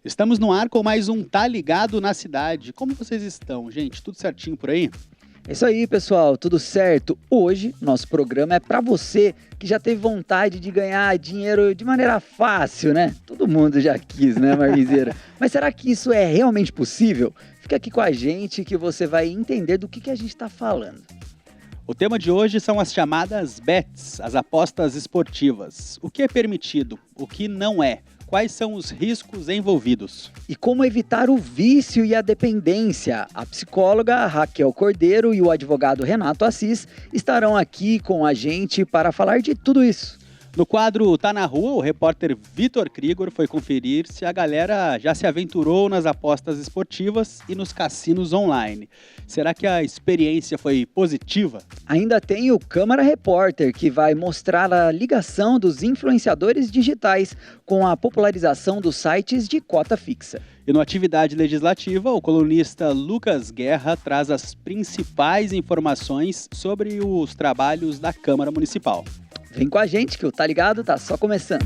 Estamos no ar com mais um Tá Ligado na Cidade. Como vocês estão, gente? Tudo certinho por aí? É isso aí, pessoal, tudo certo? Hoje, nosso programa é para você que já teve vontade de ganhar dinheiro de maneira fácil, né? Todo mundo já quis, né, Marvizeira? Mas será que isso é realmente possível? Fica aqui com a gente que você vai entender do que a gente está falando. O tema de hoje são as chamadas bets, as apostas esportivas. O que é permitido? O que não é? Quais são os riscos envolvidos? E como evitar o vício e a dependência? A psicóloga Raquel Cordeiro e o advogado Renato Assis estarão aqui com a gente para falar de tudo isso. No quadro Tá na Rua, o repórter Vitor Krigor foi conferir se a galera já se aventurou nas apostas esportivas e nos cassinos online. Será que a experiência foi positiva? Ainda tem o Câmara Repórter, que vai mostrar a ligação dos influenciadores digitais com a popularização dos sites de cota fixa. E no Atividade Legislativa, o colunista Lucas Guerra traz as principais informações sobre os trabalhos da Câmara Municipal. Vem com a gente que o Tá Ligado tá só começando.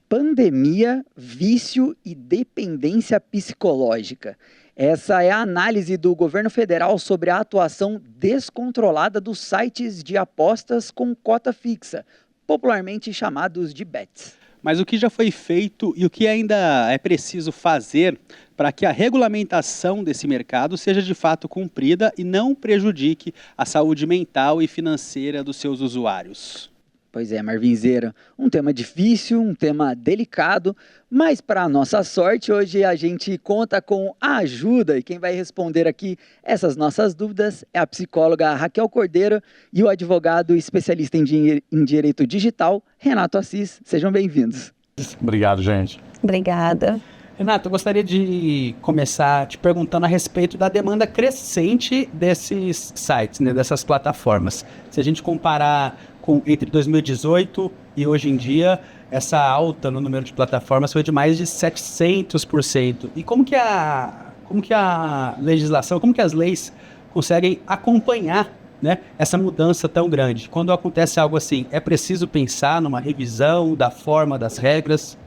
Pandemia, vício e dependência psicológica. Essa é a análise do governo federal sobre a atuação descontrolada dos sites de apostas com cota fixa, popularmente chamados de bets. Mas o que já foi feito e o que ainda é preciso fazer para que a regulamentação desse mercado seja de fato cumprida e não prejudique a saúde mental e financeira dos seus usuários? Pois é, Marvinzeira, um tema difícil, um tema delicado, mas para nossa sorte, hoje a gente conta com a ajuda e quem vai responder aqui essas nossas dúvidas é a psicóloga Raquel Cordeiro e o advogado especialista em direito digital, Renato Assis. Sejam bem-vindos. Obrigado, gente. Obrigada. Renato, eu gostaria de começar te perguntando a respeito da demanda crescente desses sites, né, dessas plataformas. Se a gente comparar entre 2018 e hoje em dia, essa alta no número de plataformas foi de mais de 700%. E como que a legislação, como que as leis conseguem acompanhar, né, essa mudança tão grande? Quando acontece algo assim, é preciso pensar numa revisão da forma, das regras?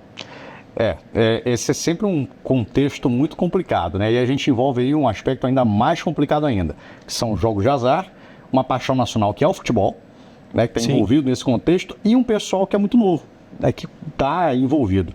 Esse é sempre um contexto muito complicado, né? E a gente envolve aí um aspecto ainda mais complicado ainda, que são jogos de azar, uma paixão nacional que é o futebol, né, que está envolvido nesse contexto, e um pessoal que é muito novo, né, que está envolvido.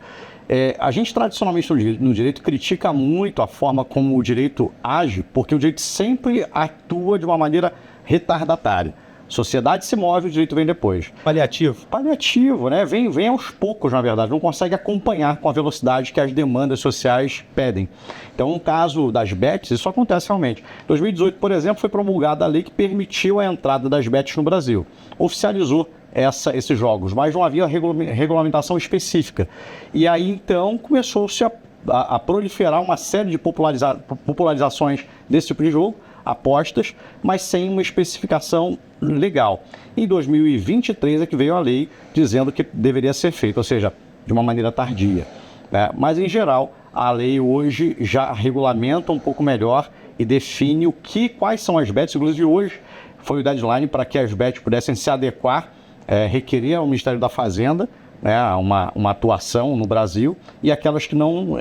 A gente tradicionalmente no direito critica muito a forma como o direito age, porque o direito sempre atua de uma maneira retardatária. A sociedade se move, o direito vem depois. Paliativo, né? Vem aos poucos, na verdade. Não consegue acompanhar com a velocidade que as demandas sociais pedem. Então, no caso das bets, isso acontece realmente. Em 2018, por exemplo, foi promulgada a lei que permitiu a entrada das bets no Brasil. Oficializou esses jogos, mas não havia regulamentação específica. E aí, então, começou-se a proliferar uma série de popularizações desse tipo de jogo, apostas, mas sem uma especificação legal. Em 2023 é que veio a lei dizendo que deveria ser feito, ou seja, de uma maneira tardia, né? Mas, em geral, a lei hoje já regulamenta um pouco melhor e define quais são as bets. Inclusive, hoje foi o deadline para que as bets pudessem se adequar, requerer ao Ministério da Fazenda, né, uma atuação no Brasil, e aquelas que não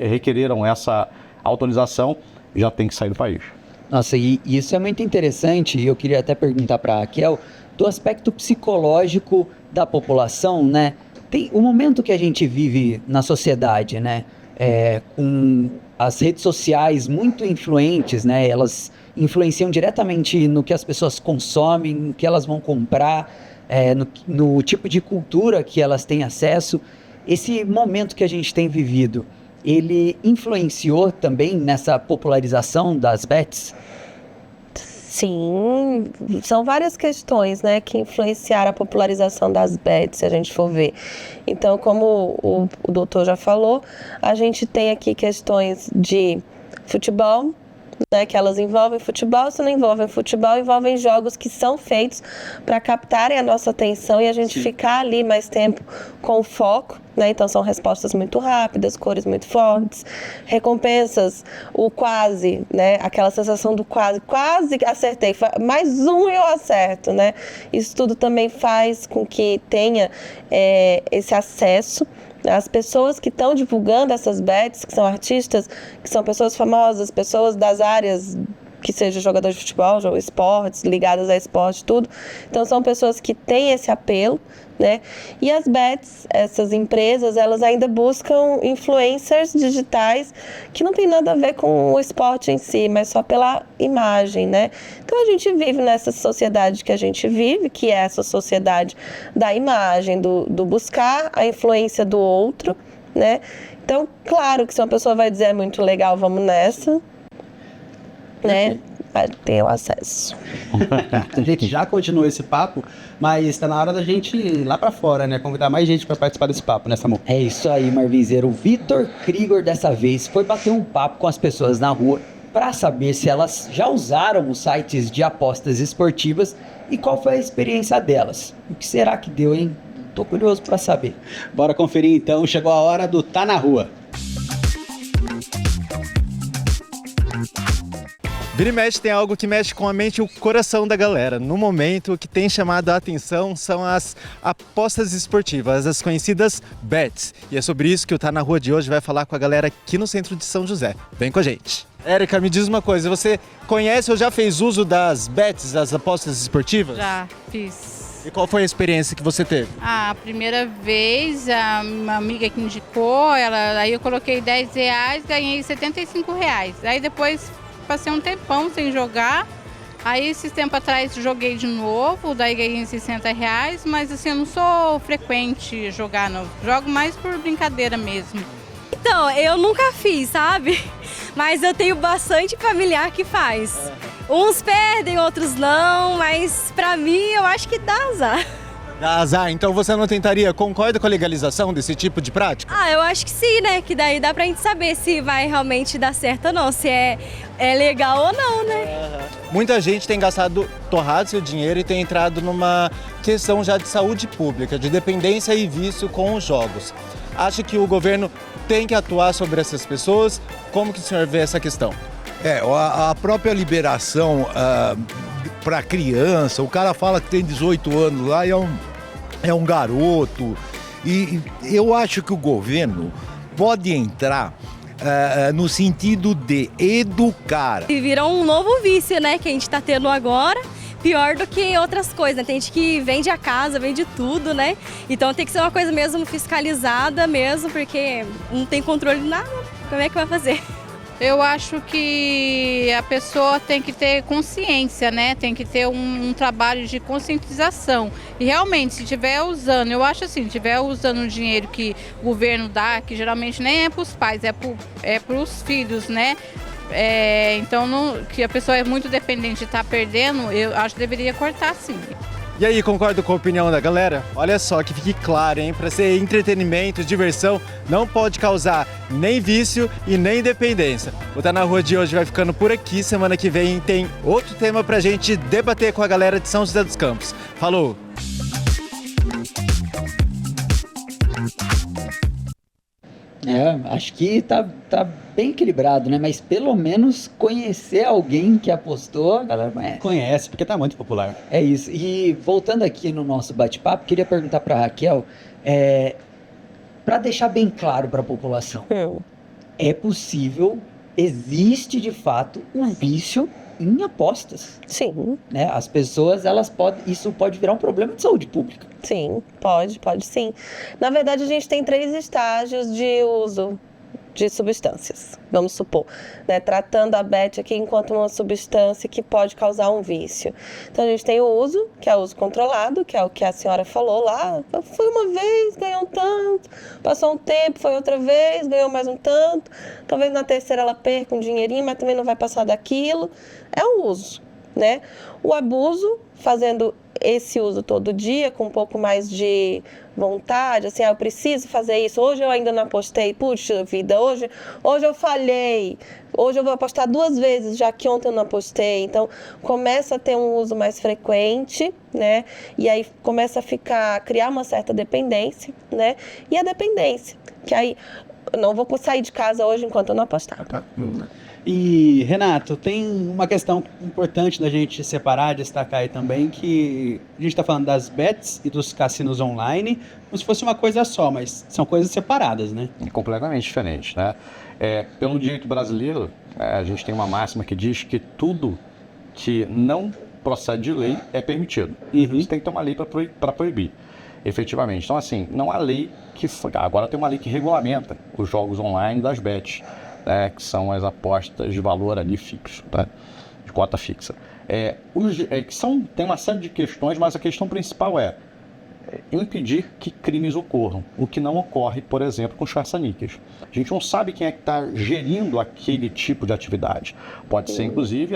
requereram essa autorização já tem que sair do país. Nossa, e isso é muito interessante, e eu queria até perguntar para a Raquel, do aspecto psicológico da população, né? Tem o momento que a gente vive na sociedade, né? Com as redes sociais muito influentes, né? Elas influenciam diretamente no que as pessoas consomem, no que elas vão comprar, no tipo de cultura que elas têm acesso. Esse momento que a gente tem vivido, ele influenciou também nessa popularização das bets? Sim, são várias questões, né, que influenciaram a popularização das bets, se a gente for ver. Então, como o doutor já falou, a gente tem aqui questões de futebol, né, que elas envolvem futebol, se não envolvem futebol, envolvem jogos que são feitos para captarem a nossa atenção e a gente ficar ali mais tempo com o foco, né? Então são respostas muito rápidas, cores muito fortes, recompensas, o quase, né? Aquela sensação do quase acertei, mais um eu acerto, né? Isso tudo também faz com que tenha esse acesso. As pessoas que estão divulgando essas bets, que são artistas, que são pessoas famosas, pessoas das áreas, que seja jogador de futebol, esportes, ligadas a esporte, tudo. Então, são pessoas que têm esse apelo, né? E as bets, essas empresas, elas ainda buscam influencers digitais que não tem nada a ver com o esporte em si, mas só pela imagem, né? Então, a gente vive nessa sociedade que a gente vive, que é essa sociedade da imagem, do buscar a influência do outro, né? Então, claro que se uma pessoa vai dizer é muito legal, vamos nessa, né? Vai ter o acesso. A gente já continua esse papo, mas está na hora da gente ir lá para fora, né? Convidar mais gente para participar desse papo, né, Samu? É isso aí, Marvinzeiro. O Vitor Krigor, dessa vez, foi bater um papo com as pessoas na rua para saber se elas já usaram os sites de apostas esportivas e qual foi a experiência delas. O que será que deu, hein? Tô curioso para saber. Bora conferir então, chegou a hora do Tá na Rua. Vira e mexe tem algo que mexe com a mente e o coração da galera. No momento, o que tem chamado a atenção são as apostas esportivas, as conhecidas bets. E é sobre isso que o Tá na Rua de hoje vai falar com a galera aqui no centro de São José. Vem com a gente. Érica, me diz uma coisa, você conhece ou já fez uso das bets, das apostas esportivas? Já fiz. E qual foi a experiência que você teve? A primeira vez, uma amiga que indicou, aí eu coloquei R$10, ganhei R$75. Aí depois passei um tempão sem jogar, aí esse tempo atrás joguei de novo, daí ganhei R$60, mas assim, eu não sou frequente jogar, não. Jogo mais por brincadeira mesmo. Então, eu nunca fiz, sabe? Mas eu tenho bastante familiar que faz. Uns perdem, outros não, mas pra mim eu acho que dá azar. Dá azar, então você não tentaria, concorda com a legalização desse tipo de prática? Ah, eu acho que sim, né? Que daí dá pra gente saber se vai realmente dar certo ou não, se é legal ou não, né? Muita gente tem torrado seu dinheiro e tem entrado numa questão já de saúde pública, de dependência e vício com os jogos. Acha que o governo tem que atuar sobre essas pessoas? Como que o senhor vê essa questão? A própria liberação para criança, o cara fala que tem 18 anos lá e é um garoto. E eu acho que o governo pode entrar no sentido de educar. E virou um novo vício, né, que a gente tá tendo agora. Pior do que outras coisas, né? Tem gente que vende a casa, vende tudo, né? Então tem que ser uma coisa mesmo fiscalizada mesmo, porque não tem controle de nada. Como é que vai fazer? Eu acho que a pessoa tem que ter consciência, né? Tem que ter um trabalho de conscientização. E realmente, se estiver usando, eu acho assim, se estiver usando o dinheiro que o governo dá, que geralmente nem é para os pais, é para os filhos, né? Então, que a pessoa é muito dependente de estar perdendo, eu acho que deveria cortar sim. E aí, concorda com a opinião da galera? Olha só, que fique claro, hein? Para ser entretenimento, diversão, não pode causar nem vício e nem dependência. O Tá na Rua de hoje vai ficando por aqui. Semana que vem tem outro tema pra gente debater com a galera de São José dos Campos. Falou! Acho que tá bem equilibrado, né? Mas pelo menos conhecer alguém que apostou, a galera conhece. Conhece, porque tá muito popular. É isso. E voltando aqui no nosso bate-papo, queria perguntar para Raquel, para deixar bem claro para a população, é possível, existe de fato um vício em apostas. Sim. Né? As pessoas, isso pode virar um problema de saúde pública. Sim, pode sim. Na verdade, a gente tem 3 estágios de uso de substâncias, vamos supor, né? Tratando a bet aqui enquanto uma substância que pode causar um vício. Então a gente tem o uso, que é o uso controlado, que é o que a senhora falou lá, foi uma vez, ganhou um tanto, passou um tempo, foi outra vez, ganhou mais um tanto, talvez na terceira ela perca um dinheirinho, mas também não vai passar daquilo. É o uso, né? O abuso, fazendo esse uso todo dia, com um pouco mais de vontade, assim, eu preciso fazer isso, hoje eu ainda não apostei, puxa vida, hoje eu falhei, hoje eu vou apostar 2 vezes, já que ontem eu não apostei. Então, começa a ter um uso mais frequente, né? E aí começa a criar uma certa dependência, né? E a dependência, que aí eu não vou sair de casa hoje enquanto eu não apostar. E, Renato, tem uma questão importante da gente separar, destacar aí também, que a gente está falando das bets e dos cassinos online como se fosse uma coisa só, mas são coisas separadas, né? Completamente diferentes, né? Pelo direito brasileiro, a gente tem uma máxima que diz que tudo que não procede de lei é permitido. Você tem que ter uma lei para proibir, efetivamente. Então, assim, não há lei que... Agora tem uma lei que regulamenta os jogos online das bets, que são as apostas de valor ali fixo, tá? De cota fixa. Tem uma série de questões, mas a questão principal é impedir que crimes ocorram, o que não ocorre, por exemplo, com os caça-níqueis. A gente não sabe quem é que está gerindo aquele tipo de atividade. Pode ser, inclusive,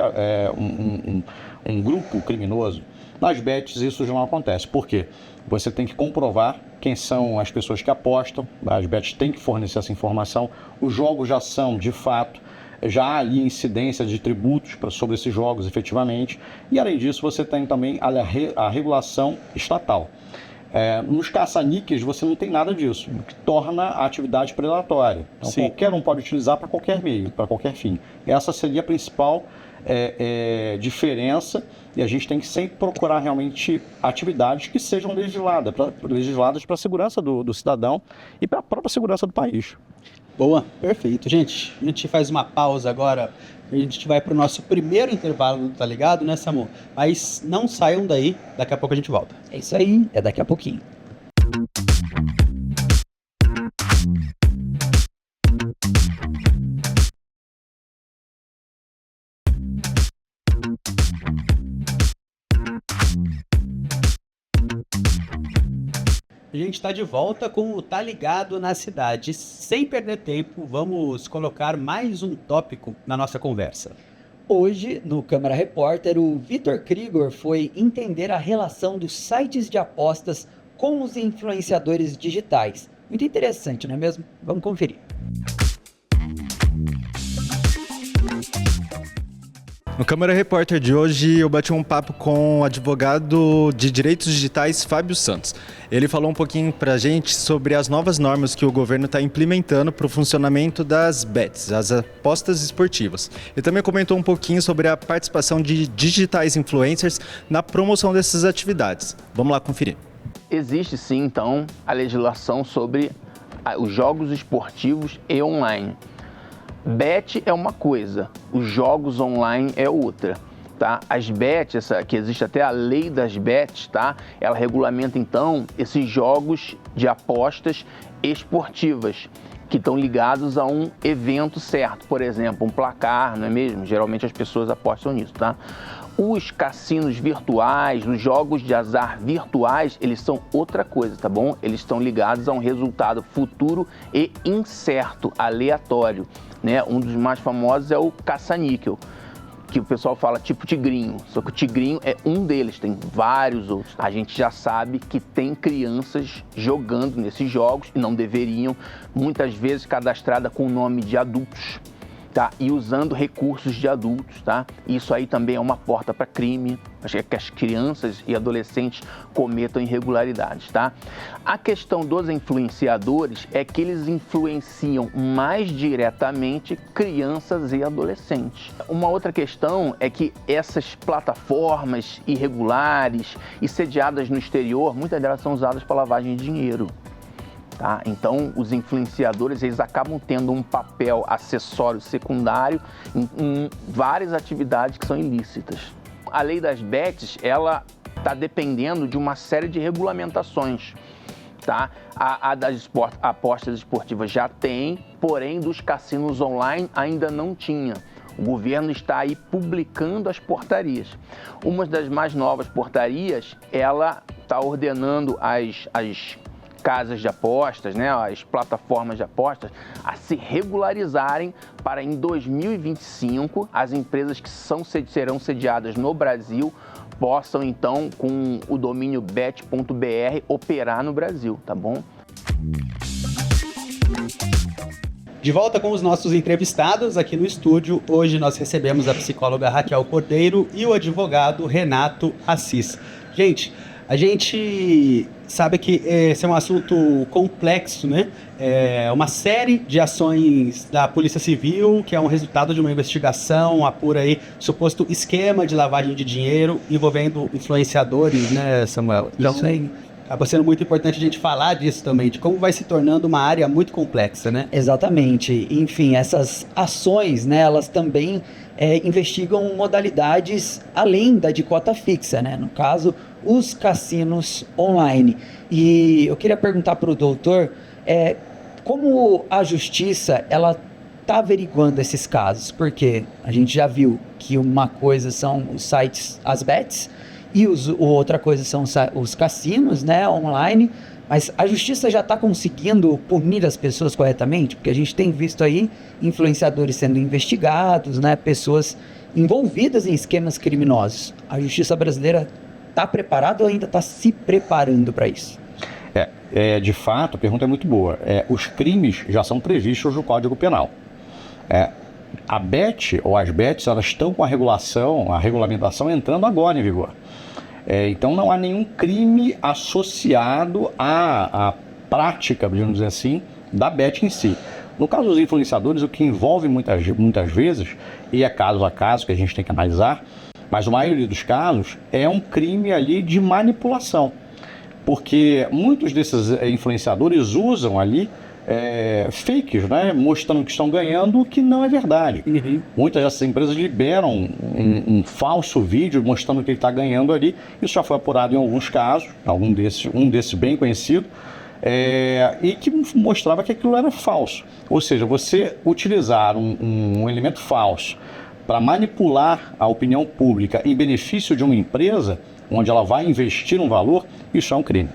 um grupo criminoso. Nas bets isso já não acontece. Por quê? Você tem que comprovar quem são as pessoas que apostam, as bets têm que fornecer essa informação, os jogos já são, de fato, já há ali incidência de tributos sobre esses jogos, efetivamente, e além disso você tem também a regulação estatal. Nos caça-níqueis você não tem nada disso, o que torna a atividade predatória. Então, qualquer um pode utilizar para qualquer meio, para qualquer fim. Essa seria a principal diferença, e a gente tem que sempre procurar realmente atividades que sejam legisladas para a segurança do cidadão e para a própria segurança do país. Boa, perfeito. Gente, a gente faz uma pausa agora, a gente vai para o nosso primeiro intervalo, tá ligado, né, Samu? Mas não saiam daí, daqui a pouco a gente volta. É isso aí, é daqui a pouquinho. A gente está de volta com o Tá Ligado na Cidade. Sem perder tempo, vamos colocar mais um tópico na nossa conversa. Hoje, no Câmara Repórter, o Vitor Krigor foi entender a relação dos sites de apostas com os influenciadores digitais. Muito interessante, não é mesmo? Vamos conferir. No Câmara Repórter de hoje, eu bati um papo com o advogado de direitos digitais, Fábio Santos. Ele falou um pouquinho pra gente sobre as novas normas que o governo está implementando para o funcionamento das bets, as apostas esportivas. Ele também comentou um pouquinho sobre a participação de digitais influencers na promoção dessas atividades. Vamos lá conferir. Existe sim, então, a legislação sobre os jogos esportivos e online. Bet é uma coisa, os jogos online é outra, tá? As bets, que existe até a lei das bets, tá? Ela regulamenta então esses jogos de apostas esportivas que estão ligados a um evento certo, por exemplo, um placar, não é mesmo? Geralmente as pessoas apostam nisso, tá? Os cassinos virtuais, os jogos de azar virtuais, eles são outra coisa, tá bom? Eles estão ligados a um resultado futuro e incerto, aleatório, né? Um dos mais famosos é o caça-níquel, que o pessoal fala tipo tigrinho, só que o tigrinho é um deles, tem vários outros. A gente já sabe que tem crianças jogando nesses jogos e não deveriam, muitas vezes cadastrada com o nome de adultos, tá? E usando recursos de adultos, tá? Isso aí também é uma porta para crime, que as crianças e adolescentes cometam irregularidades, tá? A questão dos influenciadores é que eles influenciam mais diretamente crianças e adolescentes. Uma outra questão é que essas plataformas irregulares e sediadas no exterior, muitas delas são usadas para lavagem de dinheiro. Tá? Então, os influenciadores eles acabam tendo um papel acessório secundário em várias atividades que são ilícitas. A lei das bets, ela está dependendo de uma série de regulamentações. Tá? A das apostas esportivas já tem, porém dos cassinos online ainda não tinha. O governo está aí publicando as portarias. Uma das mais novas portarias, ela está ordenando as casas de apostas, né, as plataformas de apostas, a se regularizarem para em 2025 as empresas que serão sediadas no Brasil possam, então, com o domínio bet.br, operar no Brasil, tá bom? De volta com os nossos entrevistados aqui no estúdio. Hoje nós recebemos a psicóloga Raquel Cordeiro e o advogado Renato Assis. Gente, a gente sabe que esse é um assunto complexo, né? É uma série de ações da Polícia Civil, que é um resultado de uma investigação, apura aí suposto esquema de lavagem de dinheiro envolvendo influenciadores, né, Samuel? Então, Isso aí. acaba sendo muito importante a gente falar disso também, de como vai se tornando uma área muito complexa, né? Exatamente. Enfim, essas ações, né, elas também investigam modalidades além da de cota fixa, né? No caso, os cassinos online. E eu queria perguntar para o doutor como a justiça ela está averiguando esses casos, porque a gente já viu que uma coisa são os sites, as bets, e outra coisa são os cassinos, né, online. Mas a justiça já está conseguindo punir as pessoas corretamente? Porque a gente tem visto aí influenciadores sendo investigados, né, pessoas envolvidas em esquemas criminosos. A justiça brasileira está preparada ou ainda está se preparando para isso? De fato, a pergunta é muito boa. Os crimes já são previstos no Código Penal. A BET, ou as BETs, elas estão com a regulamentação entrando agora em vigor. Então não há nenhum crime associado à prática, digamos dizer assim, da BET em si. No caso dos influenciadores, o que envolve muitas vezes, e é caso a caso que a gente tem que analisar, mas a maioria dos casos é um crime ali de manipulação. Porque muitos desses influenciadores usam ali fakes, né, mostrando que estão ganhando o que não é verdade. Uhum. Muitas dessas empresas liberam um falso vídeo mostrando que ele está ganhando ali. Isso já foi apurado em alguns casos, um desses bem conhecido, e que mostrava que aquilo era falso. Ou seja, você utilizar um elemento falso para manipular a opinião pública em benefício de uma empresa, onde ela vai investir um valor, isso é um crime.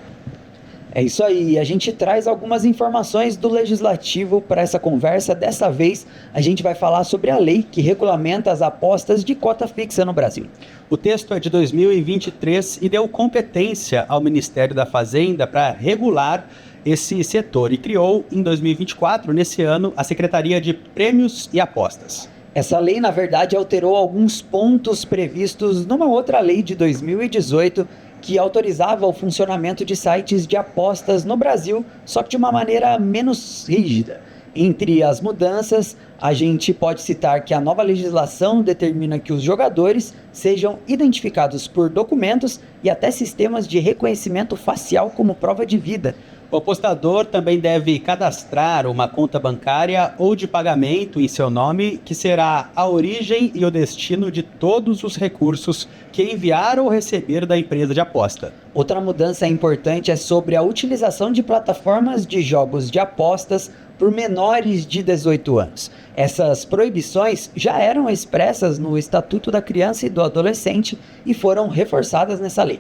É isso aí, a gente traz algumas informações do Legislativo para essa conversa. Dessa vez, a gente vai falar sobre a lei que regulamenta as apostas de cota fixa no Brasil. O texto é de 2023 e deu competência ao Ministério da Fazenda para regular esse setor e criou, em 2024, nesse ano, a Secretaria de Prêmios e Apostas. Essa lei, na verdade, alterou alguns pontos previstos numa outra lei de 2018 que autorizava o funcionamento de sites de apostas no Brasil, só que de uma maneira menos rígida. Entre as mudanças, a gente pode citar que a nova legislação determina que os jogadores sejam identificados por documentos e até sistemas de reconhecimento facial como prova de vida. O apostador também deve cadastrar uma conta bancária ou de pagamento em seu nome, que será a origem e o destino de todos os recursos que enviar ou receber da empresa de aposta. Outra mudança importante é sobre a utilização de plataformas de jogos de apostas por menores de 18 anos. Essas proibições já eram expressas no Estatuto da Criança e do Adolescente e foram reforçadas nessa lei.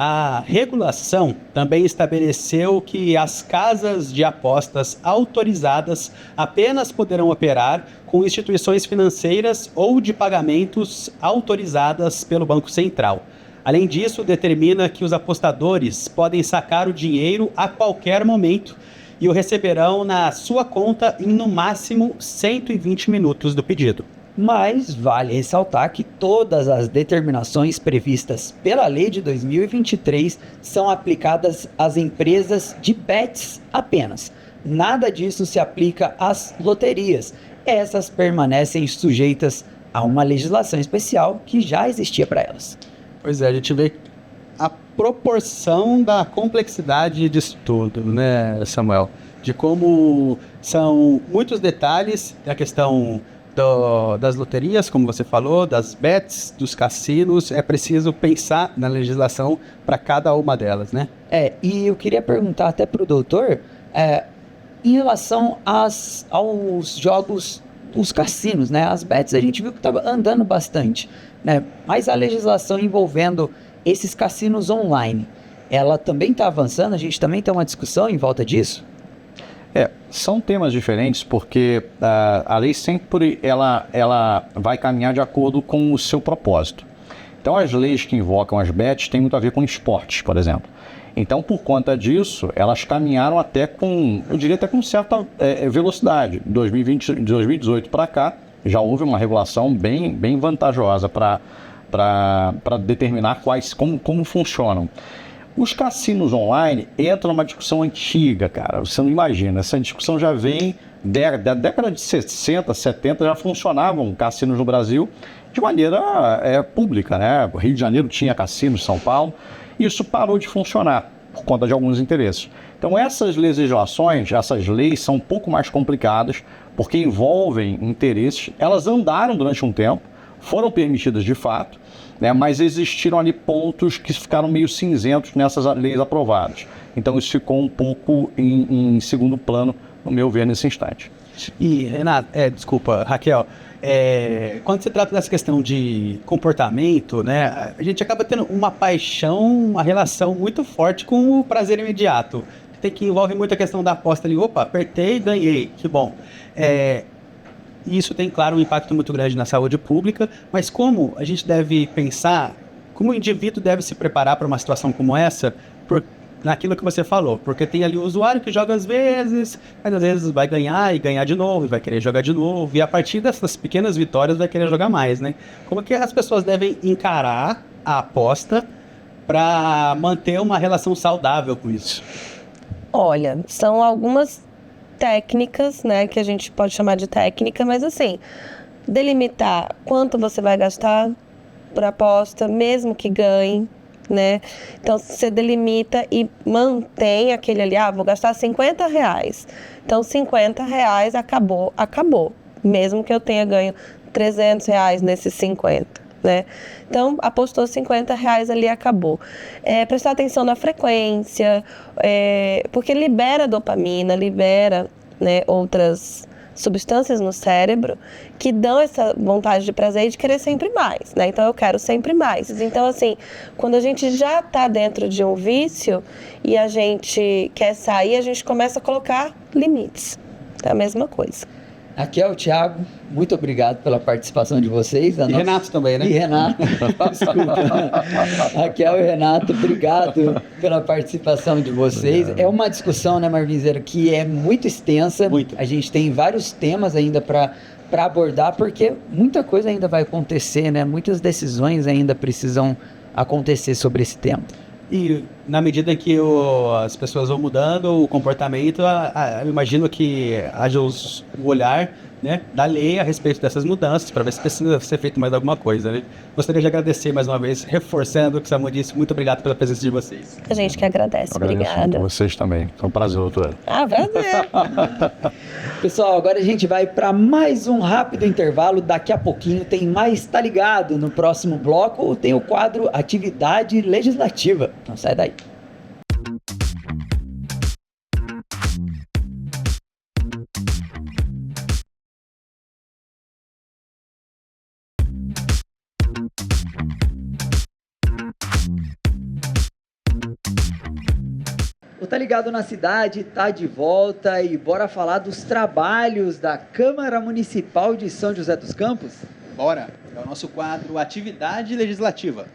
A regulação também estabeleceu que as casas de apostas autorizadas apenas poderão operar com instituições financeiras ou de pagamentos autorizadas pelo Banco Central. Além disso, determina que os apostadores podem sacar o dinheiro a qualquer momento e o receberão na sua conta em no máximo 120 minutos do pedido. Mas vale ressaltar que todas as determinações previstas pela lei de 2023 são aplicadas às empresas de bets apenas. Nada disso se aplica às loterias. Essas permanecem sujeitas a uma legislação especial que já existia para elas. Pois é, a gente vê a proporção da complexidade disso tudo, né, Samuel? De como são muitos detalhes da questão das loterias, como você falou, das bets, dos cassinos. É preciso pensar na legislação para cada uma delas, né? E eu queria perguntar até para o doutor, em relação aos jogos, os cassinos, né? As bets, a gente viu que estava andando bastante, né? Mas a legislação envolvendo esses cassinos online, ela também está avançando? A gente também tem uma discussão em volta disso? São temas diferentes porque a lei sempre ela vai caminhar de acordo com o seu propósito. Então, as leis que invocam as bets têm muito a ver com esportes, por exemplo. Então, por conta disso, elas caminharam até com, eu diria até com certa velocidade. De 2018 para cá, já houve uma regulação bem vantajosa para determinar como funcionam. Os cassinos online entram numa discussão antiga, cara. Você não imagina, essa discussão já vem da década de 60, 70, já funcionavam cassinos no Brasil de maneira pública, né? O Rio de Janeiro tinha cassinos, São Paulo. Isso parou de funcionar por conta de alguns interesses. Então, essas legislações, essas leis são um pouco mais complicadas, porque envolvem interesses. Elas andaram durante um tempo, foram permitidas de fato, né, mas existiram ali pontos que ficaram meio cinzentos nessas leis aprovadas. Então, isso ficou um pouco em segundo plano, no meu ver, nesse instante. E, Renato, Raquel, quando se trata dessa questão de comportamento, né, a gente acaba tendo uma paixão, uma relação muito forte com o prazer imediato. Que envolve muito a questão da aposta ali, opa, apertei, ganhei, que bom. Isso tem, claro, um impacto muito grande na saúde pública, mas como a gente deve pensar, como o indivíduo deve se preparar para uma situação como essa, naquilo que você falou, porque tem ali o usuário que joga às vezes, mas às vezes vai ganhar e ganhar de novo, e vai querer jogar de novo, e a partir dessas pequenas vitórias vai querer jogar mais, né? Como que as pessoas devem encarar a aposta para manter uma relação saudável com isso? Olha, são algumas técnicas, né, que a gente pode chamar de técnica, mas assim, delimitar quanto você vai gastar por aposta, mesmo que ganhe, né? Então, você delimita e mantém aquele ali, vou gastar R$50. Então, R$50 acabou. Mesmo que eu tenha ganho R$300 nesses 50, né? Então, apostou R$50 ali, acabou. Prestar atenção na frequência, porque libera dopamina, libera, né, outras substâncias no cérebro que dão essa vontade de prazer e de querer sempre mais, né? Então eu quero sempre mais. Então, assim, quando a gente já está dentro de um vício e a gente quer sair, a gente começa a colocar limites. É a mesma coisa. Raquel, Thiago, muito obrigado pela participação de vocês. Renato também, né? E Renato. Desculpa. Raquel e Renato, obrigado pela participação de vocês. É uma discussão, né, Marvinzeiro, que é muito extensa. Muito. A gente tem vários temas ainda para abordar, porque muita coisa ainda vai acontecer, né? Muitas decisões ainda precisam acontecer sobre esse tema. E na medida que as pessoas vão mudando, o comportamento, eu imagino que haja o olhar, né, da lei a respeito dessas mudanças, para ver se precisa ser feito mais alguma coisa, né? Gostaria de agradecer mais uma vez, reforçando o que o Samu disse. Muito obrigado pela presença de vocês. A gente que agradece. Obrigada. Vocês também. Foi um prazer, doutora. Prazer. Pessoal, agora a gente vai para mais um rápido intervalo. Daqui a pouquinho tem mais Tá Ligado. No próximo bloco tem o quadro Atividade Legislativa. Não sai daí. O Tá Ligado na Cidade tá de volta e bora falar dos trabalhos da Câmara Municipal de São José dos Campos? Bora! É o nosso quadro Atividade Legislativa.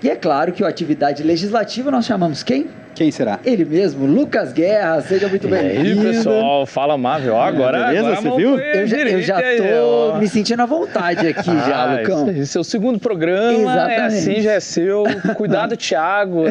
E é claro que o Atividade Legislativa nós chamamos quem? Quem será? Ele mesmo, Lucas Guerra. Seja muito bem-vindo. E aí, pessoal, fala Marvel. Agora, beleza, agora você viu? Eu já tô me sentindo à vontade aqui já, Lucão. Seu segundo programa, Exatamente. é assim, já é seu. Cuidado, Thiago.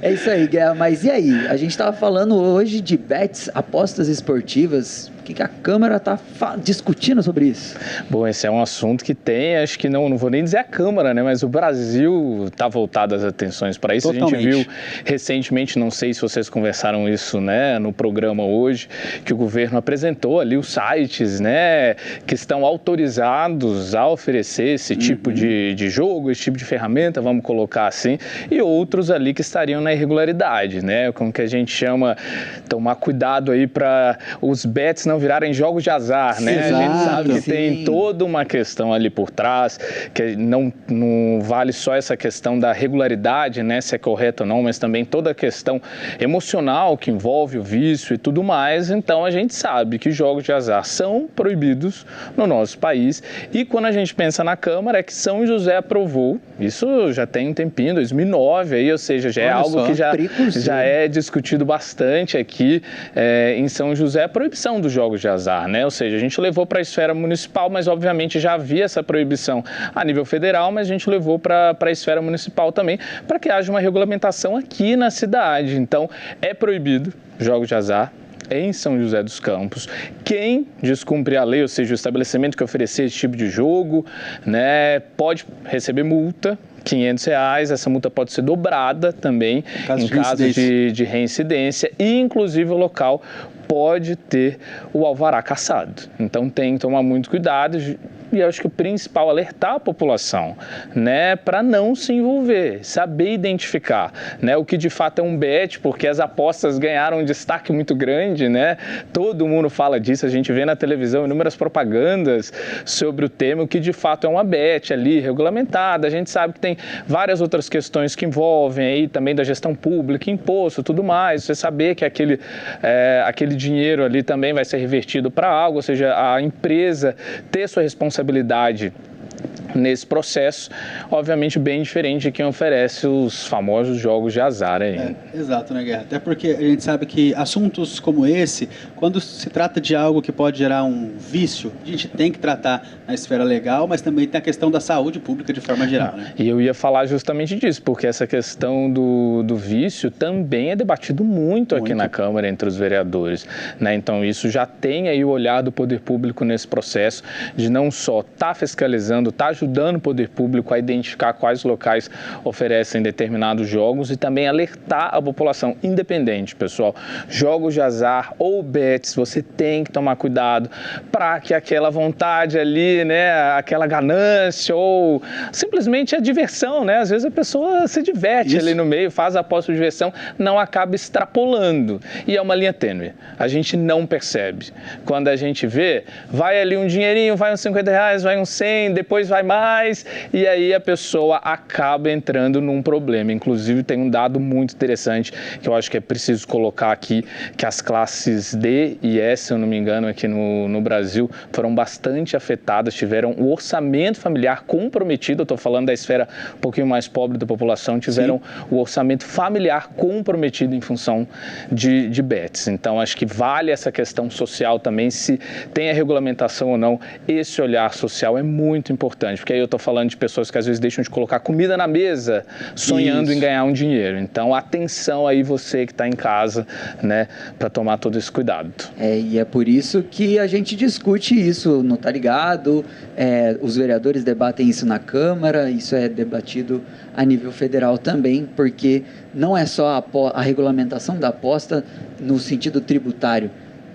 É isso aí, Guerra. Mas e aí? A gente estava falando hoje de bets, apostas esportivas. O que a Câmara está discutindo sobre isso? Bom, esse é um assunto que tem, acho que não vou nem dizer a Câmara, né? Mas o Brasil está voltado as atenções para isso. Totalmente. A gente viu recentemente, não sei se vocês conversaram isso, né, no programa hoje, que o governo apresentou ali os sites, né, que estão autorizados a oferecer esse tipo de jogo, esse tipo de ferramenta, vamos colocar assim, e outros ali que estariam na irregularidade, né? Como que a gente chama, tomar cuidado aí para os bets não não virarem jogos de azar, né? Exato, a gente sabe que sim. tem toda uma questão ali por trás, que não vale só essa questão da regularidade, né? Se é correto ou não, mas também toda a questão emocional que envolve o vício e tudo mais. Então a gente sabe que jogos de azar são proibidos no nosso país, e quando a gente pensa na Câmara é que São José aprovou, isso já tem um tempinho, 2009 aí, ou seja, já é algo que já é discutido bastante aqui em São José, a proibição dos jogos de azar, né? Ou seja, a gente levou para a esfera municipal, mas obviamente já havia essa proibição a nível federal, mas a gente levou para a esfera municipal também, para que haja uma regulamentação aqui na cidade. Então, é proibido jogos de azar em São José dos Campos. Quem descumprir a lei, ou seja, o estabelecimento que oferecer esse tipo de jogo, né, pode receber multa, R$500, essa multa pode ser dobrada também em caso de reincidência, e inclusive o local pode ter o alvará cassado. Então tem que tomar muito cuidado, e eu acho que o principal é alertar a população, né, para não se envolver, saber identificar, né, o que de fato é um bet, porque as apostas ganharam um destaque muito grande, né, todo mundo fala disso, a gente vê na televisão inúmeras propagandas sobre o tema, o que de fato é uma bet ali, regulamentada. A gente sabe que tem várias outras questões que envolvem aí também da gestão pública, imposto, tudo mais, você saber que aquele dinheiro ali também vai ser revertido para algo, ou seja, a empresa ter sua responsabilidade nesse processo, obviamente bem diferente de quem oferece os famosos jogos de azar aí. Exato, né, Guerra? Até porque a gente sabe que assuntos como esse, quando se trata de algo que pode gerar um vício, a gente tem que tratar na esfera legal, mas também tem a questão da saúde pública de forma geral, né? E eu ia falar justamente disso, porque essa questão do vício também é debatido muito aqui na Câmara entre os vereadores, né? Então isso já tem aí o olhar do poder público nesse processo de não só estar fiscalizando, estar ajudando o poder público a identificar quais locais oferecem determinados jogos e também alertar a população, independente, pessoal, jogos de azar ou bets, você tem que tomar cuidado para que aquela vontade ali, né, aquela ganância ou simplesmente a diversão, né, às vezes a pessoa se diverte ali no meio, faz a aposta de diversão, não acaba extrapolando, e é uma linha tênue, a gente não percebe, quando a gente vê, vai ali um dinheirinho, vai uns R$50, vai uns 100, depois vai mais, e aí a pessoa acaba entrando num problema. Inclusive tem um dado muito interessante que eu acho que é preciso colocar aqui, que as classes D e E, se eu não me engano, aqui no Brasil, foram bastante afetadas, tiveram o orçamento familiar comprometido, eu estou falando da esfera um pouquinho mais pobre da população, tiveram o orçamento familiar comprometido em função de bets. Então acho que vale essa questão social também, se tem a regulamentação ou não, esse olhar social é muito importante, porque aí eu estou falando de pessoas que às vezes deixam de colocar comida na mesa sonhando em ganhar um dinheiro. Então, atenção aí você que está em casa, né, para tomar todo esse cuidado. E é por isso que a gente discute isso no Tá Ligado, os vereadores debatem isso na Câmara, isso é debatido a nível federal também, porque não é só a regulamentação da aposta no sentido tributário,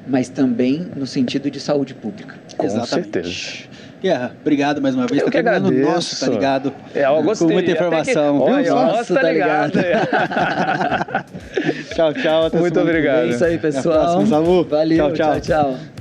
mas também no sentido de saúde pública. Com certeza. Guerra, obrigado mais uma vez. Eu que agradeço. Nosso, tá ligado? Eu gostei. Com muita informação. Olha, nossa, tá ligado. Tchau, tchau. Muito obrigado. É isso aí, pessoal. Até a próxima, Samu. Valeu, tchau. tchau.